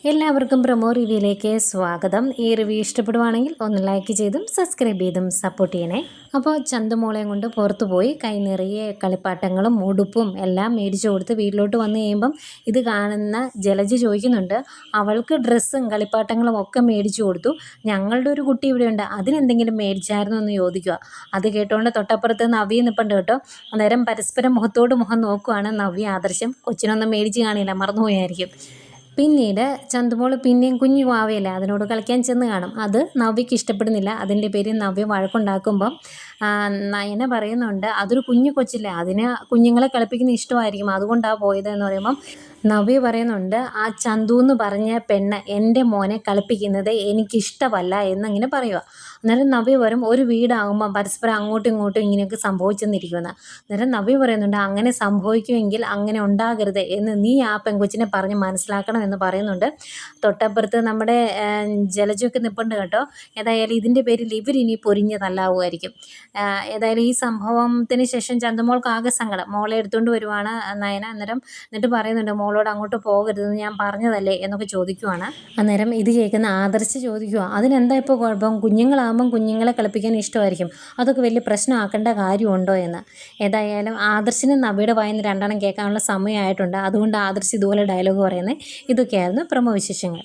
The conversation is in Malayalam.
എല്ലാവർക്കും പ്രൊമോ റിവ്യൂയിലേക്ക് സ്വാഗതം. ഈ റിവ്യൂ ഇഷ്ടപ്പെടുവാണെങ്കിൽ ഒന്ന് ലൈക്ക് ചെയ്തും സബ്സ്ക്രൈബ് ചെയ്തും സപ്പോർട്ട് ചെയ്യണേ. അപ്പോൾ ചന്തുമോളെയും കൊണ്ട് പുറത്തു പോയി കൈ നിറയെ കളിപ്പാട്ടങ്ങളും ഉടുപ്പും എല്ലാം മേടിച്ചു കൊടുത്ത് വീട്ടിലോട്ട് വന്നു കഴിയുമ്പം ഇത് കാണുന്ന ജലജ ചോദിക്കുന്നുണ്ട്, അവൾക്ക് ഡ്രസ്സും കളിപ്പാട്ടങ്ങളും ഒക്കെ മേടിച്ചു കൊടുത്തു, ഞങ്ങളുടെ ഒരു കുട്ടി ഇവിടെയുണ്ട്, അതിനെന്തെങ്കിലും മേടിച്ചായിരുന്നോ എന്ന് ചോദിക്കുക. അത് കേട്ടുകൊണ്ട് തൊട്ടപ്പുറത്ത് നവ്യ നിൽപ്പുണ്ട് കേട്ടോ. അന്നേരം പരസ്പരം മുഖത്തോട് മുഖം നോക്കുവാണ് നവ്യ ആദർശം. കൊച്ചിനൊന്നും മേടിച്ച് കാണില്ല, മറന്നുപോയായിരിക്കും. പിന്നീട് ചന്തുമോൾ പിന്നെയും കുഞ്ഞു വാവയല്ലേ, അതിനോട് കളിക്കാൻ ചെന്ന് കാണും. അത് നവ്യയ്ക്ക് ഇഷ്ടപ്പെടുന്നില്ല. അതിൻ്റെ പേരിൽ നവ്യ വഴക്കുണ്ടാക്കുമ്പം നയന പറയുന്നുണ്ട്, അതൊരു കുഞ്ഞു കൊച്ചില്ലേ, അതിന് കുഞ്ഞുങ്ങളെ കളിപ്പിക്കുന്ന ഇഷ്ടമായിരിക്കും, അതുകൊണ്ടാണ് പോയത് എന്ന് പറയുമ്പം നവ്യ പറയുന്നുണ്ട്, ആ ചന്തു എന്ന് പറഞ്ഞ പെണ്ണ് എൻ്റെ മോനെ കളിപ്പിക്കുന്നത് എനിക്കിഷ്ടമല്ല എന്നിങ്ങനെ പറയുക. അന്നേരം നവ്യ പറയും, ഒരു വീടാകുമ്പം പരസ്പരം അങ്ങോട്ടും ഇങ്ങോട്ടും ഇങ്ങനെയൊക്കെ സംഭവിച്ചെന്നിരിക്കുമെന്ന്. അന്നേരം നവ്യ പറയുന്നുണ്ട്, അങ്ങനെ സംഭവിക്കുമെങ്കിൽ അങ്ങനെ ഉണ്ടാകരുത് എന്ന് നീ ആ പെൺകൊച്ചിനെ പറഞ്ഞ് മനസ്സിലാക്കണം എന്ന് പറയുന്നുണ്ട്. തൊട്ടപ്പുറത്ത് നമ്മുടെ ജലജയൊക്കെ നിൽപ്പുണ്ട് കേട്ടോ. ഏതായാലും ഇതിൻ്റെ പേരിൽ ഇവരിനി പൊരിഞ്ഞ് തല്ലാവുമായിരിക്കും. ഏതായാലും ഈ സംഭവത്തിന് ശേഷം ചന്തുമോൾക്ക് ആകെ സങ്കടം. മോളെ എടുത്തുകൊണ്ട് വരുവാണ് നയന. എന്നിട്ട് പറയുന്നുണ്ട്, മോളോട് അങ്ങോട്ട് പോകരുതെന്ന് ഞാൻ പറഞ്ഞതല്ലേ എന്നൊക്കെ ചോദിക്കുവാണ്. അന്നേരം ഇത് കേൾക്കുന്ന ആദർശ് ചോദിക്കുക, അതിനെന്താ ഇപ്പോൾ കുഴപ്പം, കുഞ്ഞുങ്ങളാകുമ്പം കുഞ്ഞുങ്ങളെ കളിപ്പിക്കാൻ ഇഷ്ടമായിരിക്കും, അതൊക്കെ വലിയ പ്രശ്നമാക്കേണ്ട കാര്യമുണ്ടോ എന്ന്. ഏതായാലും ആദർശിന് നവ്യയുടെ വായിന്ന് രണ്ടെണ്ണം കേൾക്കാനുള്ള സമയമായിട്ടുണ്ട്. അതുകൊണ്ട് ആദർശ് ഇതുപോലെ ഡയലോഗ് പറയുന്നത്. ഇതൊക്കെയായിരുന്നു പ്രമോ വിശേഷങ്ങൾ.